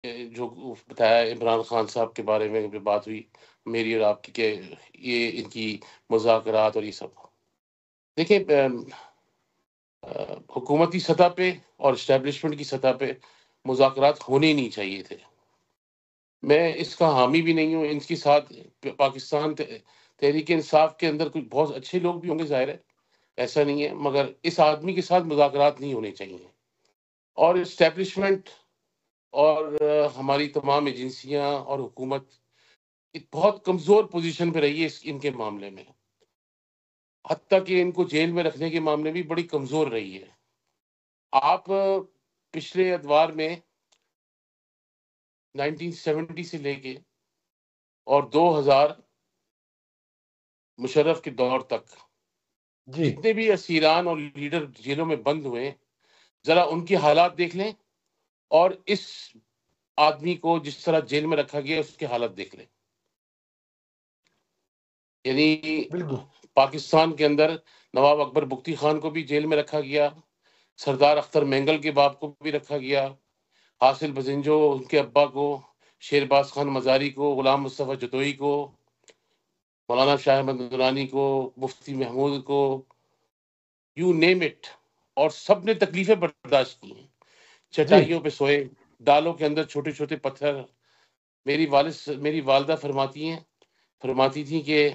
جو بتایا عمران خان صاحب کے بارے میں جو بات ہوئی میری اور آپ کی کہ یہ ان کی مذاکرات اور یہ سب، دیکھیں حکومتی سطح پہ اور اسٹیبلشمنٹ کی سطح پہ مذاکرات ہونے نہیں چاہیے تھے. میں اس کا حامی بھی نہیں ہوں. ان کے ساتھ پاکستان تحریک انصاف کے اندر کچھ بہت اچھے لوگ بھی ہوں گے، ظاہر ہے ایسا نہیں ہے، مگر اس آدمی کے ساتھ مذاکرات نہیں ہونے چاہیے. اور اسٹیبلشمنٹ اور ہماری تمام ایجنسیاں اور حکومت ایک بہت کمزور پوزیشن پہ رہی ہے ان کے معاملے میں، حتیٰ کہ ان کو جیل میں رکھنے کے معاملے بھی بڑی کمزور رہی ہے. آپ پچھلے ادوار میں 1970 سے لے کے اور 2000 مشرف کے دور تک جی جتنے بھی اسیران اور لیڈر جیلوں میں بند ہوئے، ذرا ان کی حالات دیکھ لیں اور اس آدمی کو جس طرح جیل میں رکھا گیا اس کی حالت دیکھ لیں. یعنی بالکل پاکستان کے اندر نواب اکبر بگٹی خان کو بھی جیل میں رکھا گیا، سردار اختر مینگل کے باپ کو بھی رکھا گیا، حاصل بزنجو ان کے ابا کو، شیرباز خان مزاری کو، غلام مصطفیٰ جتوئی کو، مولانا شاہ احمد نورانی کو، مفتی محمود کو، یو نیم اٹ. اور سب نے تکلیفیں برداشت کی ہیں، جی چٹائیوں پہ سوئے، ڈالوں کے اندر چھوٹے چھوٹے پتھر. میری والدہ فرماتی تھی کہ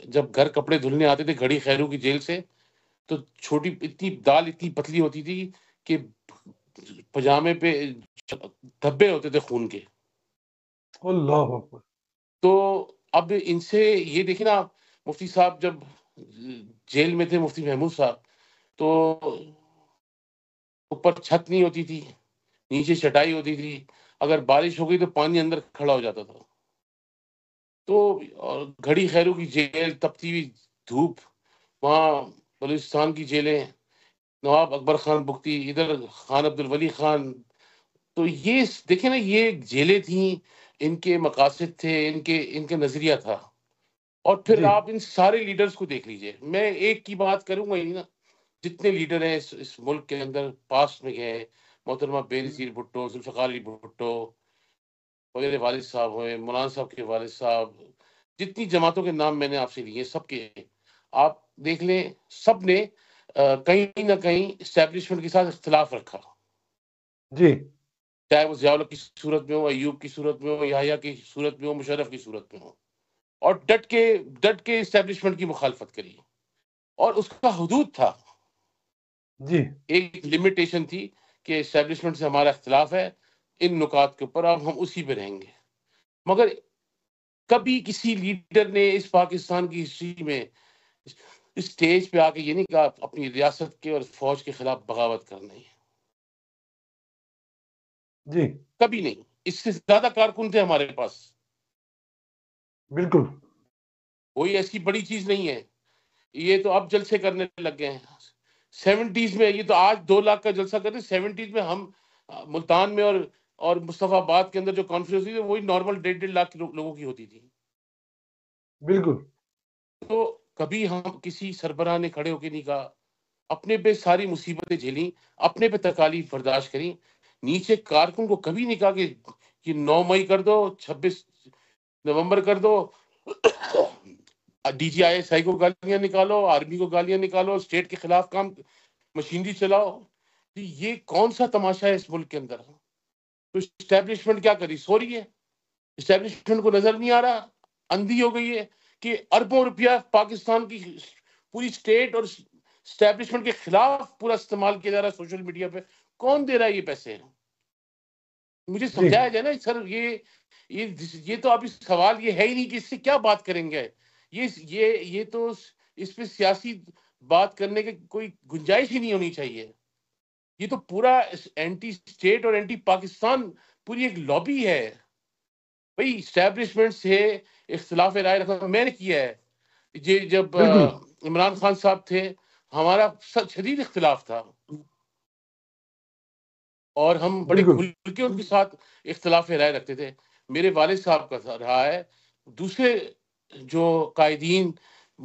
جب گھر کپڑے دھلنے آتے تھے گھڑی خیرو کی جیل سے، تو چھوٹی اتنی دال اتنی پتلی ہوتی تھی کہ پجامے پہ دھبے ہوتے تھے خون کے. اللہ اکبر. تو اب ان سے یہ دیکھیں نا، مفتی صاحب جب جیل میں تھے، مفتی محمود صاحب، تو اوپر چھت نہیں ہوتی تھی، نیچے چٹائی ہوتی تھی، اگر بارش ہو گئی تو پانی اندر کھڑا ہو جاتا تھا. تو گھڑی خیرو کی جیل، تپتی ہوئی دھوپ، وہاں بلوچستان کی جیلیں، نواب اکبر خان بگٹی، ادھر خان عبد الولی خان. تو یہ دیکھیں نا، یہ جیلیں تھیں، ان کے مقاصد تھے، ان کے نظریہ تھا. اور پھر جی آپ ان سارے لیڈرز کو دیکھ لیجئے. میں ایک کی بات کروں گا ہی نا، جتنے لیڈر ہیں اس ملک کے اندر پاسٹ میں گئے، محترمہ بے نظیر بھٹو، ذوالفقار علی بھٹو، میرے والد صاحب ہوئے، مولانا صاحب کے والد صاحب، جتنی جماعتوں کے نام میں نے آپ سے لیے سب کے آپ دیکھ لیں، سب نے کہیں نہ کہیں اسٹیبلشمنٹ کے ساتھ اختلاف رکھا، جی چاہے وہ ضیاء الحق کی صورت میں ہو، ایوب کی صورت میں ہو، یحییٰ کی صورت میں ہو، مشرف کی صورت میں ہو، اور ڈٹ کے اسٹیبلشمنٹ کی مخالفت کری. اور اس کا حدود تھا، جی ایک لمیٹیشن تھی کہ اسٹیبلشمنٹ سے ہمارا اختلاف ہے ان نکات کے اوپر، اب ہم اسی پہ رہیں گے. مگر کبھی کسی لیڈر نے اس پاکستان کی ہسٹری میں اس سٹیج پہ آ کے یہ نہیں کہا اپنی ریاست کے اور فوج کے خلاف بغاوت کرنا ہے. جی کبھی نہیں. اس سے زیادہ کارکن تھے ہمارے پاس، بالکل. کوئی ایسی بڑی چیز نہیں ہے. یہ تو اب جلسے کرنے لگ گئے ہیں. 70s میں یہ تو آج 2 لاکھ کا جلسہ کرتے، 70s میں ہم ملتان میں اور مصطفیٰ آباد کے اندر جو کانفرنس ہوئی تھی وہی نارمل 1.5 لاکھ لوگوں کی ہوتی تھی. بالکل. تو کبھی ہم کسی سربراہ نے کھڑے ہو کے نہیں کہا، اپنے پہ ساری مصیبتیں جھیلیں، اپنے پہ تکالیف برداشت کریں. نیچے کارکن کو کبھی نہیں کہا کہ یہ 9 مئی کر دو، 26 نومبر کر دو، D G I S I کو گالیاں نکالو، آرمی کو گالیاں نکالو، اسٹیٹ کے خلاف کام مشینری چلاؤ. یہ کون سا تماشا ہے اس ملک کے اندر؟ تو اسٹیبلشمنٹ کیا کری؟ سو رہی ہے. اسٹیبلشمنٹ کو نظر نہیں آ رہا، اندھی ہو گئی ہے کہ اربوں روپیہ پاکستان کی پوری اسٹیٹ اور اسٹیبلشمنٹ کے خلاف پورا استعمال کیا جا رہا ہے سوشل میڈیا پہ. کون دے رہا ہے یہ پیسے؟ مجھے جی سمجھایا جائے نا سر. یہ تو ابھی سوال یہ ہے ہی نہیں کہ اس سے کیا بات کریں گے. یہ تو اس پہ سیاسی بات کرنے کی کوئی گنجائش ہی نہیں ہونی چاہیے. یہ تو پورا اینٹی اسٹیٹ اور اینٹی پاکستان پوری ایک لابی ہے. بھئی اسٹیبلشمنٹ سے اختلاف رائے رکھنا میں نے کیا ہے. یہ جب بالکل. عمران خان صاحب تھے ہمارا شدید اختلاف تھا، اور ہم بڑے بالکل. کھل کے ان کے ساتھ اختلاف رائے رکھتے تھے. میرے والد صاحب کا رہا ہے، دوسرے جو قائدین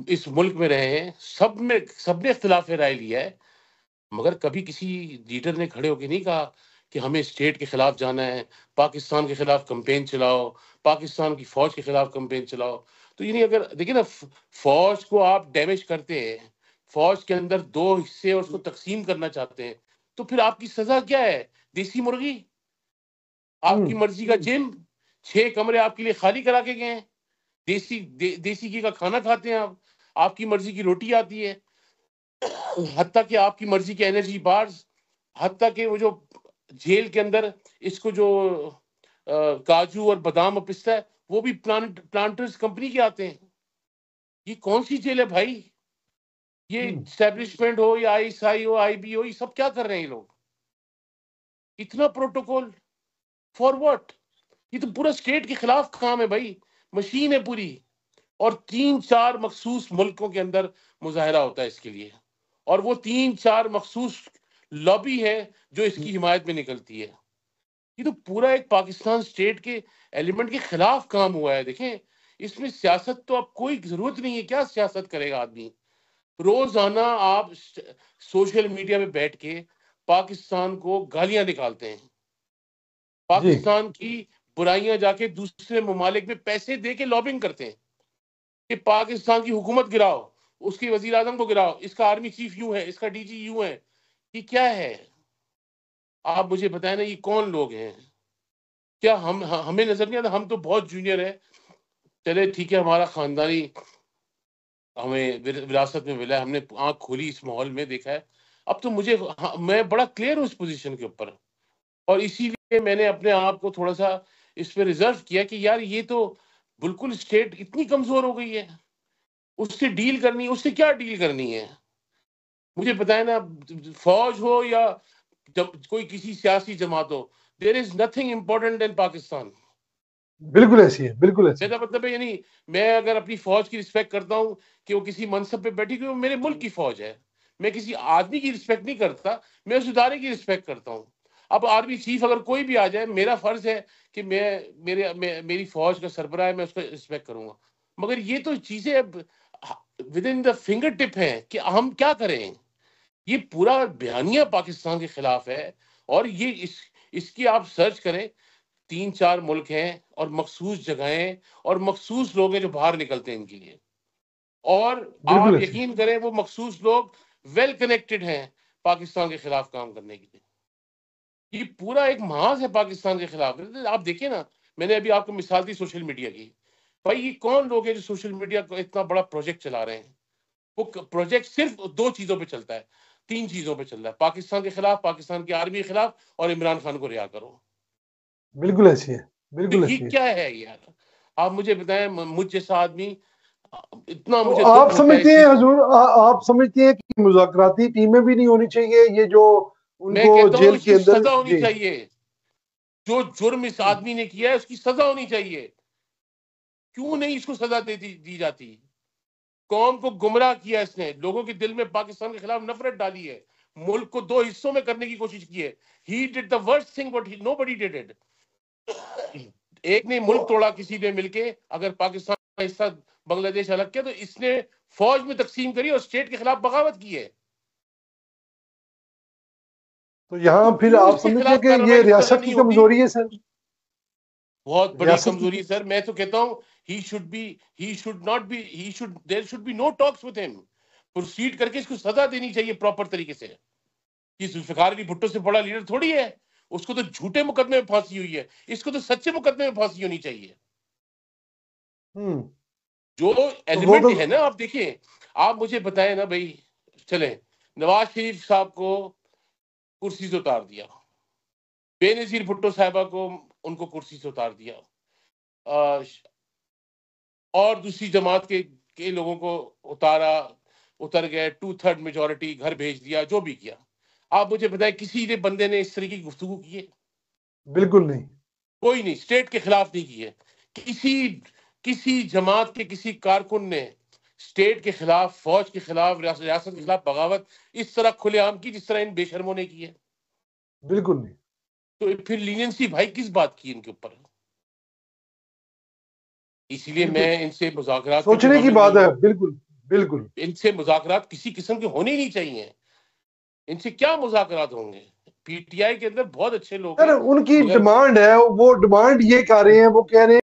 اس ملک میں رہے ہیں سب نے اختلاف رائے لیا ہے. مگر کبھی کسی لیڈر نے کھڑے ہو کے نہیں کہا کہ ہمیں اسٹیٹ کے خلاف جانا ہے، پاکستان کے خلاف کمپین چلاؤ، پاکستان کی فوج کے خلاف کمپین چلاؤ. تو یعنی اگر دیکھیں نا فوج کو آپ ڈیمیج کرتے ہیں، فوج کے اندر 2 حصے اور اس کو تقسیم کرنا چاہتے ہیں، تو پھر آپ کی سزا کیا ہے؟ دیسی مرغی، آپ کی مرضی کا جم، 6 کمرے آپ کے لیے خالی کرا کے گئے ہیں، دیسی گھی کا کھانا کھاتے ہیں آپ کی مرضی کی روٹی آتی ہے، حتیٰ کہ آپ کی مرضی کے انرجی بارز، حتیٰ کہ وہ جو جیل کے اندر اس کو جو کاجو اور بادام اور پستہ ہے وہ بھی پلانٹرز کمپنی کے آتے ہیں. یہ کون سی جیل ہے بھائی؟ یہ اسٹیبلشمنٹ ہو یا ISI ہو، IB ہو، یہ سب کیا کر رہے ہیں یہ لوگ؟ اتنا پروٹوکول فار واٹ؟ یہ تو پورا اسٹیٹ کے خلاف کام ہے بھائی، مشین ہے پوری. اور 3-4 مخصوص ملکوں کے اندر مظاہرہ ہوتا ہے اس کے لیے، اور وہ 3-4 مخصوص لابی ہے جو اس کی حمایت میں نکلتی ہے. یہ تو پورا ایک پاکستان اسٹیٹ کے ایلیمنٹ کے خلاف کام ہوا ہے. دیکھیں اس میں سیاست تو اب کوئی ضرورت نہیں ہے، کیا سیاست کرے گا آدمی؟ روزانہ آپ سوشل میڈیا پہ بیٹھ کے پاکستان کو گالیاں نکالتے ہیں، پاکستان کی برائیاں جا کے دوسرے ممالک میں پیسے دے کے لابنگ کرتے ہیں کہ پاکستان کی حکومت گراؤ، اس کی وزیر اعظم کو گراؤ، اس کا آرمی چیف یوں ہے، اس کا DG یوں ہے. یہ کیا ہے؟ آپ مجھے بتائیں نا، یہ کون لوگ ہیں؟ کیا ہمیں نظر نہیں آتا؟ ہم تو بہت جونیئر ہیں، چلے ٹھیک ہے، ہمارا خاندانی ہمیں وراثت میں ملا ہے، ہم نے آنکھ کھولی اس ماحول میں دیکھا ہے. اب تو میں بڑا کلیئر ہوں اس پوزیشن کے اوپر، اور اسی لیے میں نے اپنے آپ کو تھوڑا سا اس پہ ریزرو کیا کہ یار یہ تو بالکل اسٹیٹ اتنی کمزور ہو گئی ہے، اس سے ڈیل کرنی، اس سے کیا ڈیل کرنی ہے؟ مجھے بتائیں نا، فوج ہو یا کوئی کسی سیاسی جماعت ہو، there is nothing important in Pakistan. بالکل ایسی ہے، بالکل ایسی. میرا مطلب ہے یعنی میں اگر اپنی فوج کی رسپیکٹ کرتا ہوں کہ وہ کسی منصب پہ بیٹھی ہوئی، وہ میرے ملک کی فوج ہے. میں کسی آدمی کی رسپیکٹ نہیں کرتا، میں اس ادارے کی رسپیکٹ کرتا ہوں. اب آرمی چیف اگر کوئی بھی آ جائے، میرا فرض ہے کہ میری فوج کا سربراہ ہے، میں اس کو رسپیکٹ کروں گا. مگر یہ تو چیزیں ود ان دا فنگر ٹپ ہیں کہ ہم کیا کریں. یہ پورا بیانیہ پاکستان کے خلاف ہے، اور یہ اس کی آپ سرچ کریں، 3-4 ملک ہیں اور مخصوص جگہیں اور مخصوص لوگ ہیں جو باہر نکلتے ہیں ان کے لیے، اور بالکل آپ ایسی. یقین کریں وہ مخصوص لوگ ویل کنیکٹڈ ہیں پاکستان کے خلاف کام کرنے کے لیے. یہ پورا ایک محاذ ہے پاکستان کے خلاف. آپ دیکھیں نا، میں نے ابھی آپ کو مثال دی سوشل میڈیا کی. بھائی یہ کون لوگ ہیں جو سوشل میڈیا کو اتنا بڑا پروجیکٹ چلا رہے ہیں؟ وہ پروجیکٹ صرف 2 چیزوں پہ چلتا ہے، 3 چیزوں پہ چل رہا ہے: پاکستان کے خلاف، پاکستان کی آرمی کے خلاف، اور عمران خان کو رہا کرو. بالکل ایسی ہے، تو بالکل ایسی یہ ہے. کیا ہے یار؟ آپ مجھے بتائیں، مجھ جیسا آدمی، اتنا تو مجھے آپ دکھ ہوتا ہے سمجھتے اس ہیں چیز. حضور، آپ سمجھتے ہیں کہ مذاکراتی ٹیمیں بھی نہیں ہونی چاہیے، یہ جو ان میں کو کہتا ہوں جیل اس کے کی اندر؟ سزا ہونی جی. چاہیے. جو جرم اس آدمی نے کیا ہے اس کی سزا ہونی چاہیے. کیوں نہیں اس کو سزا دی جاتی؟ قوم کو گمراہ کیا اس نے، لوگوں کے دل میں پاکستان کے خلاف نفرت ڈالی ہے، ملک کو 2 حصوں میں کرنے کی کوشش کی ہے. He did the worst thing what nobody did it. ایک نے ملک توڑا کسی نے مل کے، اگر پاکستان کا حصہ بنگلہ دیش الگ کیا تو اس نے فوج میں تقسیم کری اور اسٹیٹ کے خلاف بغاوت کی ہے. تو یہاں تو پھر کیوں آپ اس کے سمجھتے ہیں خلاف کہ یہ کارروائی اس طرح ریاست کی نہیں ہوتی؟ کمزوری ہے سر؟ بہت بڑی ریاست کی. کمزوری ہے سر. میں تو کہتا ہوں there should be no talks with him. Proceed کر کے اس کو سزا دینی چاہیے پراپر طریقے سے. یہ ذوالفقار علی بھٹو سے بڑا لیڈر تھوڑی ہے، اس کو تو جھوٹے مقدمے میں پھانسی ہوئی ہے، اس کو تو سچے مقدمے میں پھانسی ہونی چاہیے. جو تو وہ ایلیمنٹ تو ہے نا، آپ دیکھیں، آپ مجھے بتائیں نا بھائی، چلیں نواز شریف صاحب کو کرسی سے اتار دیا، بے نظیر بھٹو صاحبہ کو ان کو کرسی سے اتار دیا، اور دوسری جماعت کے لوگوں کو اتر گئے، 2/3 میجورٹی گھر بھیج دیا، جو بھی کیا. آپ مجھے بتائیں کسی نے بندے نے اس طرح کی گفتگو کی ہے؟ بالکل نہیں. کوئی نہیں. اسٹیٹ کے خلاف نہیں کی ہے. کسی جماعت کے کسی کارکن نے اسٹیٹ کے خلاف، فوج کے خلاف، ریاست کے خلاف بغاوت اس طرح کھلے عام کی جس طرح ان بے شرموں نے کی ہے؟ بالکل نہیں. تو پھر لینینسی بھائی کس بات کی ان کے اوپر؟ اسی لیے بالکل میں ان سے مذاکرات پہ تو سوچنے کی حامی بات نہیں ہے. ہوں. بالکل بالکل. ان سے مذاکرات کسی قسم کے ہونے ہی نہیں چاہیے. ان سے کیا مذاکرات ہوں گے؟ پی ٹی آئی کے اندر بہت اچھے لوگ سر ہیں ان کی مگر ڈیمانڈ ہے، وہ ڈیمانڈ یہ کر رہے ہیں، وہ کہہ رہے ہیں